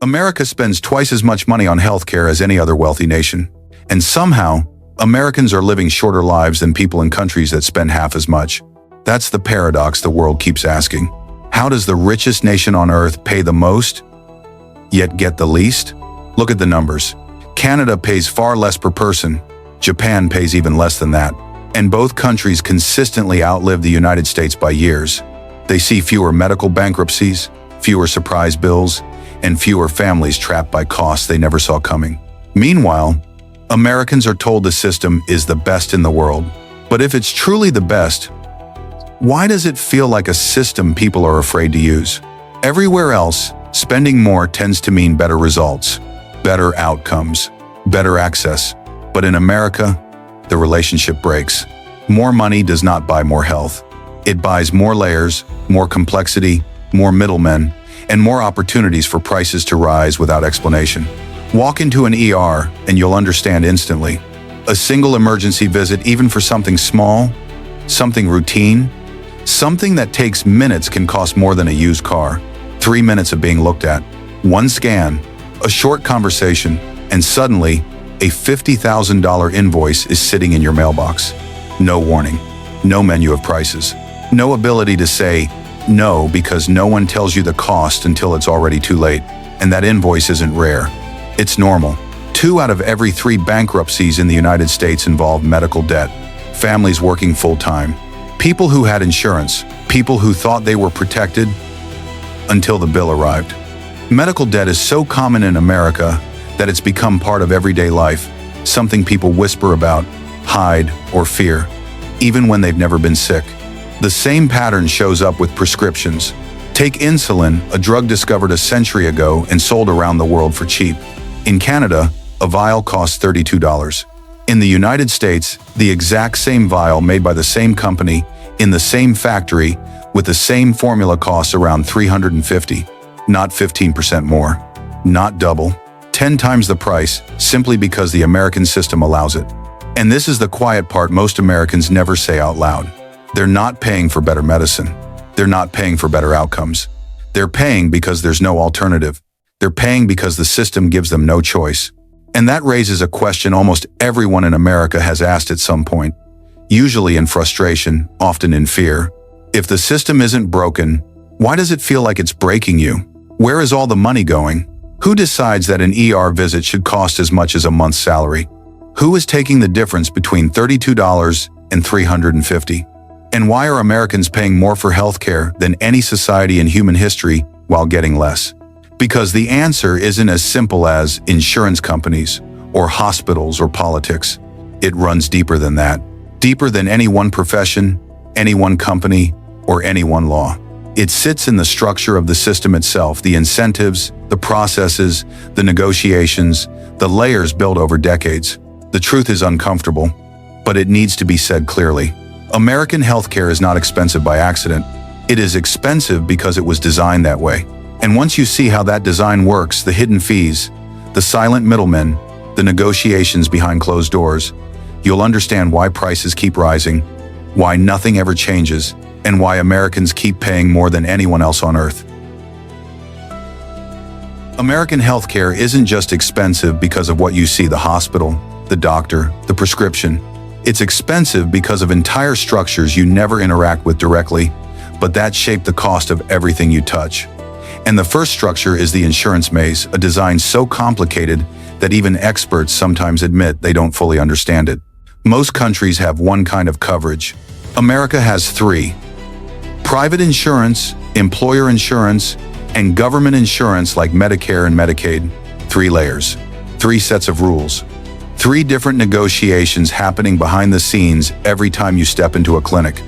America spends twice as much money on healthcare as any other wealthy nation. And somehow, Americans are living shorter lives than people in countries that spend half as much. That's the paradox the world keeps asking. How does the richest nation on earth pay the most, yet get the least? Look at the numbers. Canada pays far less per person. Japan pays even less than that. And both countries consistently outlive the United States by years. They see fewer medical bankruptcies, fewer surprise bills, and fewer families trapped by costs they never saw coming. Meanwhile, Americans are told the system is the best in the world. But if it's truly the best, why does it feel like a system people are afraid to use? Everywhere else, spending more tends to mean better results, better outcomes, better access. But in America, the relationship breaks. More money does not buy more health. It buys more layers, more complexity, more middlemen, and more opportunities for prices to rise without explanation. Walk into an ER and you'll understand instantly. A single emergency visit, even for something small, something routine, something that takes minutes, can cost more than a used car. 3 minutes of being looked at, one scan, a short conversation, and suddenly, a $50,000 invoice is sitting in your mailbox. No warning, no menu of prices, no ability to say no because no one tells you the cost until it's already too late. And that invoice isn't rare. It's normal. 2 out of every 3 bankruptcies in the United States involve medical debt. Families working full-time. People who had insurance. People who thought they were protected until the bill arrived. Medical debt is so common in America that it's become part of everyday life, something people whisper about, hide, or fear, even when they've never been sick. The same pattern shows up with prescriptions. Take insulin, a drug discovered a century ago and sold around the world for cheap. In Canada, a vial costs $32. In the United States, the exact same vial made by the same company, in the same factory, with the same formula costs around $350. Not 15% more. Not double. 10 times the price, simply because the American system allows it. And this is the quiet part most Americans never say out loud. They're not paying for better medicine. They're not paying for better outcomes. They're paying because there's no alternative. They're paying because the system gives them no choice. And that raises a question almost everyone in America has asked at some point, usually in frustration, often in fear. If the system isn't broken, why does it feel like it's breaking you? Where is all the money going? Who decides that an ER visit should cost as much as a month's salary? Who is taking the difference between $32 and $350? And why are Americans paying more for healthcare than any society in human history while getting less? Because the answer isn't as simple as insurance companies or hospitals or politics. It runs deeper than that. Deeper than any one profession, any one company, or any one law. It sits in the structure of the system itself, the incentives, the processes, the negotiations, the layers built over decades. The truth is uncomfortable, but it needs to be said clearly. American healthcare is not expensive by accident. It is expensive because it was designed that way. And once you see how that design works, the hidden fees, the silent middlemen, the negotiations behind closed doors, you'll understand why prices keep rising, why nothing ever changes, and why Americans keep paying more than anyone else on earth. American healthcare isn't just expensive because of what you see: the hospital, the doctor, the prescription. It's expensive because of entire structures you never interact with directly, but that shape the cost of everything you touch. And the first structure is the insurance maze, a design so complicated that even experts sometimes admit they don't fully understand it. Most countries have one kind of coverage. America has 3. Private insurance, employer insurance, and government insurance like Medicare and Medicaid. 3 layers, 3 sets of rules. 3 different negotiations happening behind the scenes every time you step into a clinic.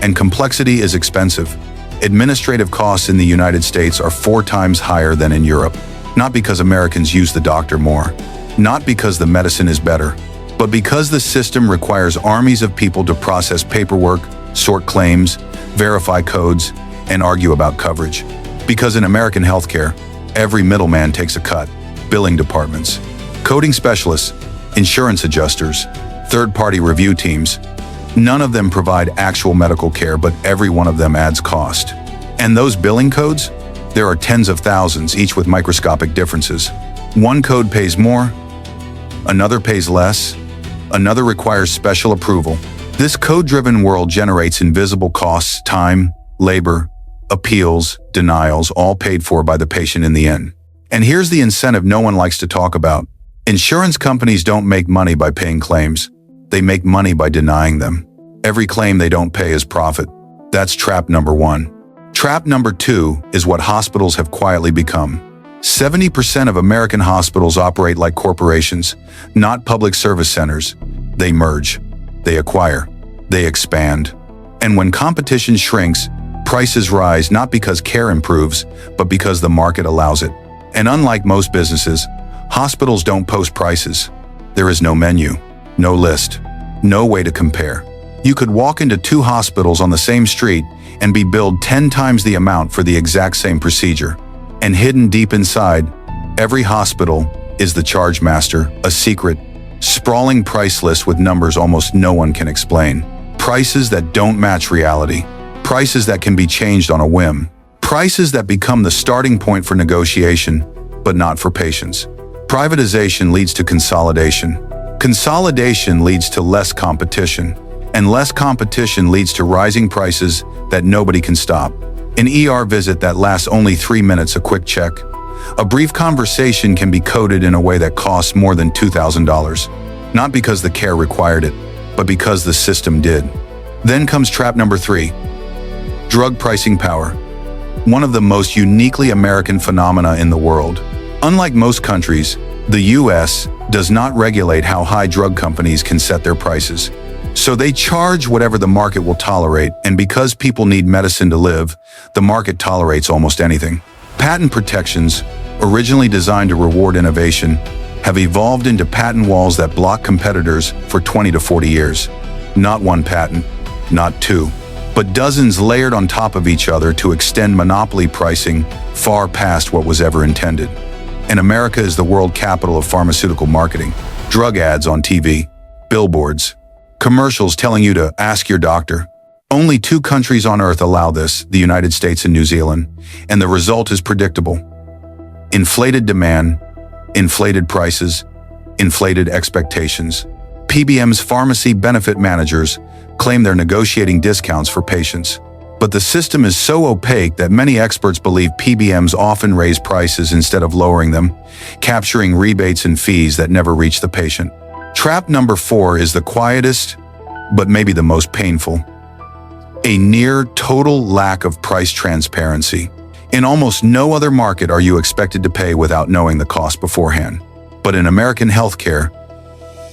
And complexity is expensive. Administrative costs in the United States are 4 times higher than in Europe. Not because Americans use the doctor more, not because the medicine is better, but because the system requires armies of people to process paperwork, sort claims, verify codes, and argue about coverage. Because in American healthcare, every middleman takes a cut. Billing departments, coding specialists, insurance adjusters, third-party review teams. None of them provide actual medical care, but every one of them adds cost. And those billing codes? There are tens of thousands, each with microscopic differences. One code pays more, another pays less, another requires special approval. This code-driven world generates invisible costs, time, labor, appeals, denials, all paid for by the patient in the end. And here's the incentive no one likes to talk about. Insurance companies don't make money by paying claims. They make money by denying them. Every claim they don't pay is profit. That's trap number one. Trap number two is what hospitals have quietly become. 70% of American hospitals operate like corporations, not public service centers. They merge, they acquire, they expand. And when competition shrinks, prices rise not because care improves, but because the market allows it. And unlike most businesses, hospitals don't post prices. There is no menu, no list, no way to compare. You could walk into two hospitals on the same street and be billed 10 times the amount for the exact same procedure. And hidden deep inside, every hospital is the charge master, a secret, sprawling price list with numbers almost no one can explain. Prices that don't match reality. Prices that can be changed on a whim. Prices that become the starting point for negotiation, but not for patients. Privatization leads to consolidation. Consolidation leads to less competition. And less competition leads to rising prices that nobody can stop. An ER visit that lasts only 3 minutes, a quick check. A brief conversation can be coded in a way that costs more than $2,000. Not because the care required it, but because the system did. Then comes trap number 3. Drug pricing power. One of the most uniquely American phenomena in the world. Unlike most countries, the US does not regulate how high drug companies can set their prices. So they charge whatever the market will tolerate, and because people need medicine to live, the market tolerates almost anything. Patent protections, originally designed to reward innovation, have evolved into patent walls that block competitors for 20 to 40 years. Not one patent, not two, but dozens layered on top of each other to extend monopoly pricing far past what was ever intended. And America is the world capital of pharmaceutical marketing. Drug ads on TV, billboards, commercials telling you to ask your doctor. Only 2 countries on earth allow this, the United States and New Zealand, and the result is predictable. Inflated demand, inflated prices, inflated expectations. PBMs, pharmacy benefit managers, claim they're negotiating discounts for patients. But the system is so opaque that many experts believe PBMs often raise prices instead of lowering them, capturing rebates and fees that never reach the patient. Trap number 4 is the quietest, but maybe the most painful. A near total lack of price transparency. In almost no other market are you expected to pay without knowing the cost beforehand. But in American healthcare,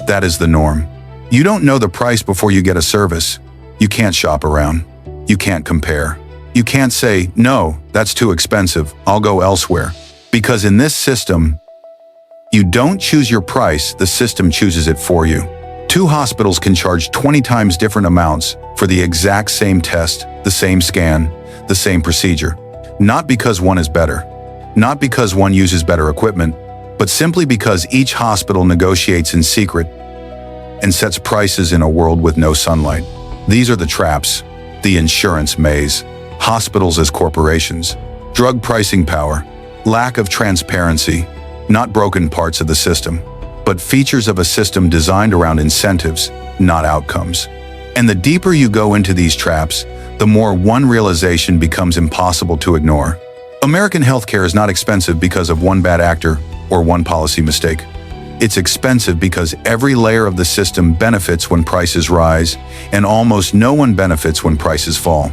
that is the norm. You don't know the price before you get a service. You can't shop around. You can't compare. You can't say, no, that's too expensive, I'll go elsewhere. Because in this system, you don't choose your price, the system chooses it for you. 2 hospitals can charge 20 times different amounts for the exact same test, the same scan, the same procedure. Not because one is better, not because one uses better equipment, but simply because each hospital negotiates in secret and sets prices in a world with no sunlight. These are the traps, the insurance maze, hospitals as corporations, drug pricing power, lack of transparency, not broken parts of the system, but features of a system designed around incentives, not outcomes. And the deeper you go into these traps, the more one realization becomes impossible to ignore. American healthcare is not expensive because of one bad actor or one policy mistake. It's expensive because every layer of the system benefits when prices rise, and almost no one benefits when prices fall.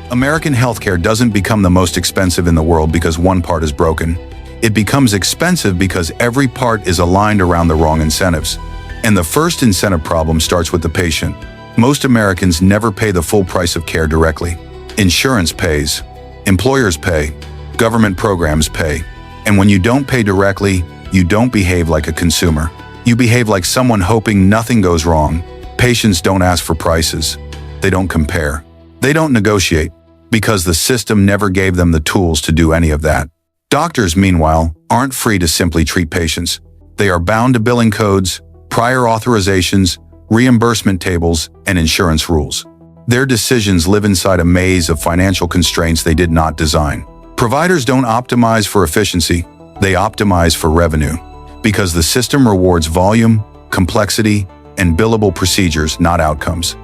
American healthcare doesn't become the most expensive in the world because one part is broken. It becomes expensive because every part is aligned around the wrong incentives. And the first incentive problem starts with the patient. Most Americans never pay the full price of care directly. Insurance pays, employers pay, government programs pay. And when you don't pay directly, you don't behave like a consumer. You behave like someone hoping nothing goes wrong. Patients don't ask for prices. They don't compare. They don't negotiate, because the system never gave them the tools to do any of that. Doctors, meanwhile, aren't free to simply treat patients. They are bound to billing codes, prior authorizations, reimbursement tables, and insurance rules. Their decisions live inside a maze of financial constraints they did not design. Providers don't optimize for efficiency, they optimize for revenue, because the system rewards volume, complexity, and billable procedures, not outcomes.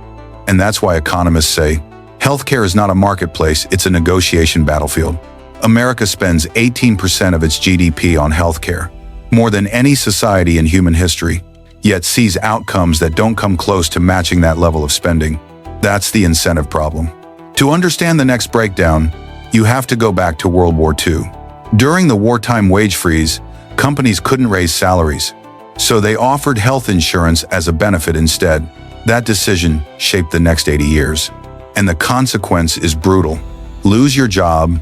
And that's why economists say, healthcare is not a marketplace, it's a negotiation battlefield. America spends 18% of its GDP on healthcare, more than any society in human history, yet sees outcomes that don't come close to matching that level of spending. That's the incentive problem. To understand the next breakdown, you have to go back to World War II. During the wartime wage freeze, companies couldn't raise salaries, so they offered health insurance as a benefit instead. That decision shaped the next 80 years. And the consequence is brutal. Lose your job,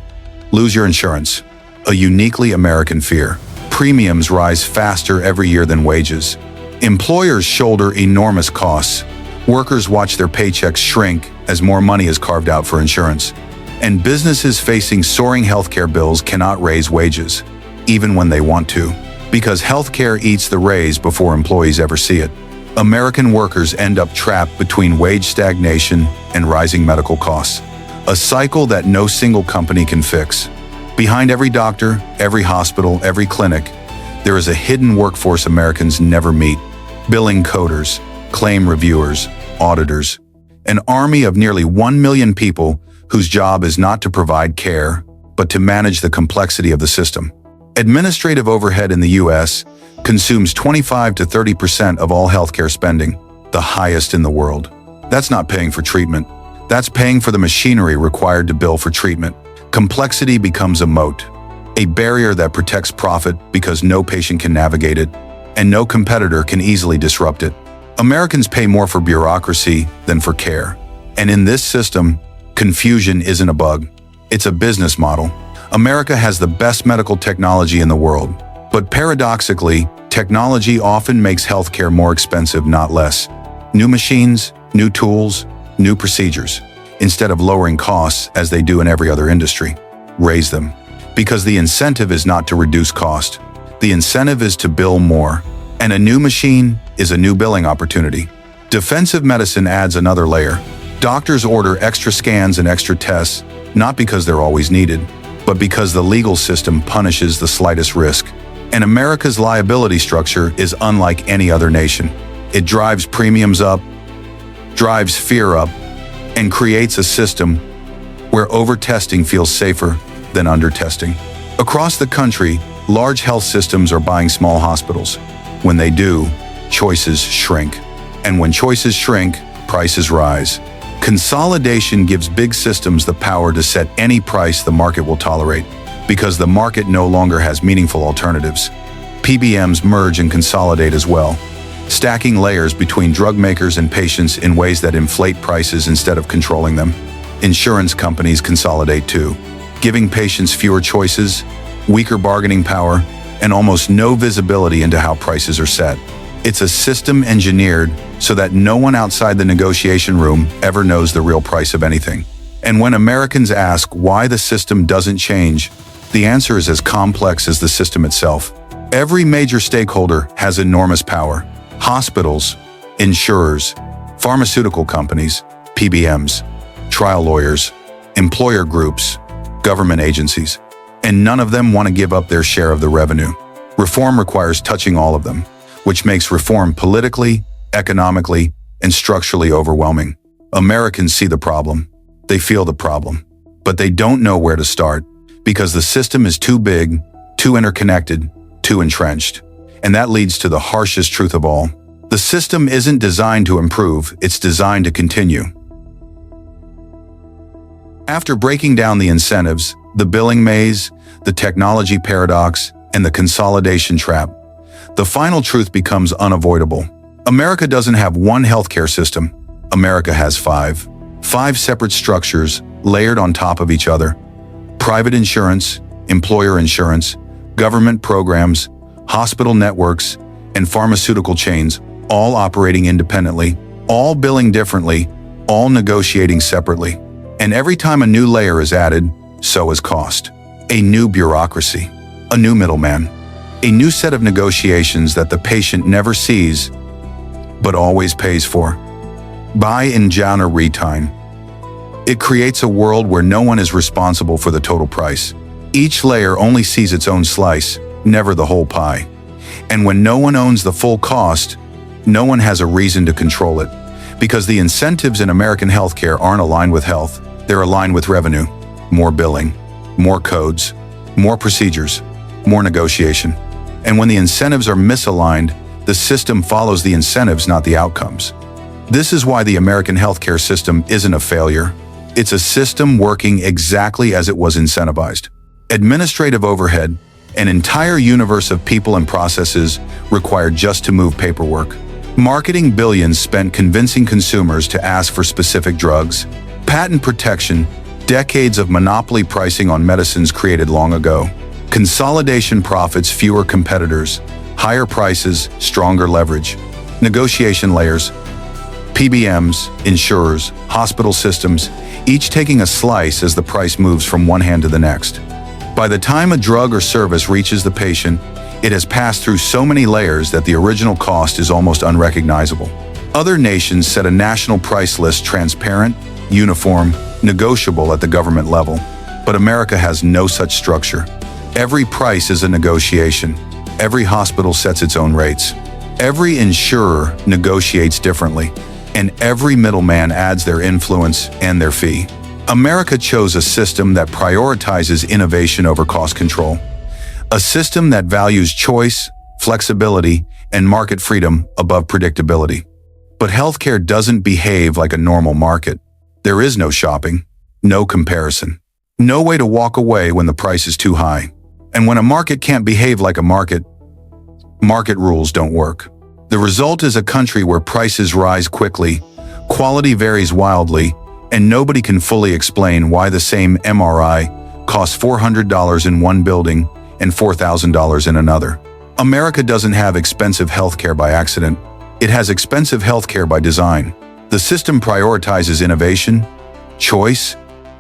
lose your insurance. A uniquely American fear. Premiums rise faster every year than wages. Employers shoulder enormous costs. Workers watch their paychecks shrink as more money is carved out for insurance. And businesses facing soaring healthcare bills cannot raise wages, even when they want to, because healthcare eats the raise before employees ever see it. American workers end up trapped between wage stagnation and rising medical costs, a cycle that no single company can fix. Behind every doctor, every hospital, every clinic, there is a hidden workforce Americans never meet. Billing coders, claim reviewers, auditors, an army of nearly 1 million people whose job is not to provide care, but to manage the complexity of the system. Administrative overhead in the U.S. consumes 25 to 30% of all healthcare spending, the highest in the world. That's not paying for treatment. That's paying for the machinery required to bill for treatment. Complexity becomes a moat, a barrier that protects profit because no patient can navigate it, and no competitor can easily disrupt it. Americans pay more for bureaucracy than for care. And in this system, confusion isn't a bug. It's a business model. America has the best medical technology in the world. But paradoxically, technology often makes healthcare more expensive, not less. New machines, new tools, new procedures. Instead of lowering costs, as they do in every other industry, raise them. Because the incentive is not to reduce cost. The incentive is to bill more. And a new machine is a new billing opportunity. Defensive medicine adds another layer. Doctors order extra scans and extra tests, not because they're always needed, but because the legal system punishes the slightest risk. And America's liability structure is unlike any other nation. It drives premiums up, drives fear up, and creates a system where over-testing feels safer than under-testing. Across the country, large health systems are buying small hospitals. When they do, choices shrink. And when choices shrink, prices rise. Consolidation gives big systems the power to set any price the market will tolerate, because the market no longer has meaningful alternatives. PBMs merge and consolidate as well, stacking layers between drug makers and patients in ways that inflate prices instead of controlling them. Insurance companies consolidate too, giving patients fewer choices, weaker bargaining power, and almost no visibility into how prices are set. It's a system engineered so that no one outside the negotiation room ever knows the real price of anything. And when Americans ask why the system doesn't change, the answer is as complex as the system itself. Every major stakeholder has enormous power. Hospitals, insurers, pharmaceutical companies, PBMs, trial lawyers, employer groups, government agencies. And none of them want to give up their share of the revenue. Reform requires touching all of them, which makes reform politically, economically, and structurally overwhelming. Americans see the problem. They feel the problem. But they don't know where to start, because the system is too big, too interconnected, too entrenched. And that leads to the harshest truth of all. The system isn't designed to improve, it's designed to continue. After breaking down the incentives, the billing maze, the technology paradox, and the consolidation trap, the final truth becomes unavoidable. America doesn't have one healthcare system. America has five. Five separate structures layered on top of each other. Private insurance, employer insurance, government programs, hospital networks, and pharmaceutical chains, all operating independently, all billing differently, all negotiating separately. And every time a new layer is added, so is cost. A new bureaucracy, a new middleman, a new set of negotiations that the patient never sees, but always pays for. By Injana Retain, It creates a world where no one is responsible for the total price. Each layer only sees its own slice, never the whole pie. And when no one owns the full cost, no one has a reason to control it. Because the incentives in American healthcare aren't aligned with health, they're aligned with revenue. More billing, more codes, more procedures, more negotiation. And when the incentives are misaligned, the system follows the incentives, not the outcomes. This is why the American healthcare system isn't a failure. It's a system working exactly as it was incentivized. Administrative overhead, an entire universe of people and processes required just to move paperwork. Marketing billions spent convincing consumers to ask for specific drugs. Patent protection, decades of monopoly pricing on medicines created long ago. Consolidation profits, fewer competitors, higher prices, stronger leverage. Negotiation layers, PBMs, insurers, hospital systems, each taking a slice as the price moves from one hand to the next. By the time a drug or service reaches the patient, it has passed through so many layers that the original cost is almost unrecognizable. Other nations set a national price list, transparent, uniform, negotiable at the government level. But America has no such structure. Every price is a negotiation. Every hospital sets its own rates. Every insurer negotiates differently. And every middleman adds their influence and their fee. America chose a system that prioritizes innovation over cost control. A system that values choice, flexibility, and market freedom above predictability. But healthcare doesn't behave like a normal market. There is no shopping, no comparison, no way to walk away when the price is too high. And when a market can't behave like a market rules don't work. The result is a country where prices rise quickly, quality varies wildly, and nobody can fully explain why the same MRI costs $400 in one building and $4,000 in another. America doesn't have expensive healthcare by accident. It has expensive healthcare by design. The system prioritizes innovation, choice,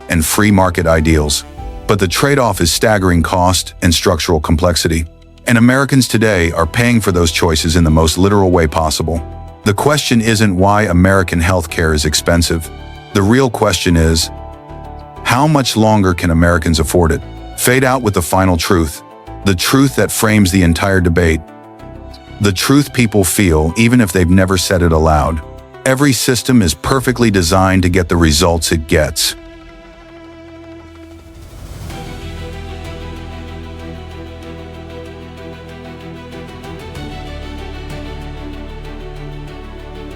and free market ideals. But the trade-off is staggering cost and structural complexity. And Americans today are paying for those choices in the most literal way possible. The question isn't why American healthcare is expensive. The real question is, how much longer can Americans afford it? Fade out with the final truth, the truth that frames the entire debate, the truth people feel even if they've never said it aloud. Every system is perfectly designed to get the results it gets.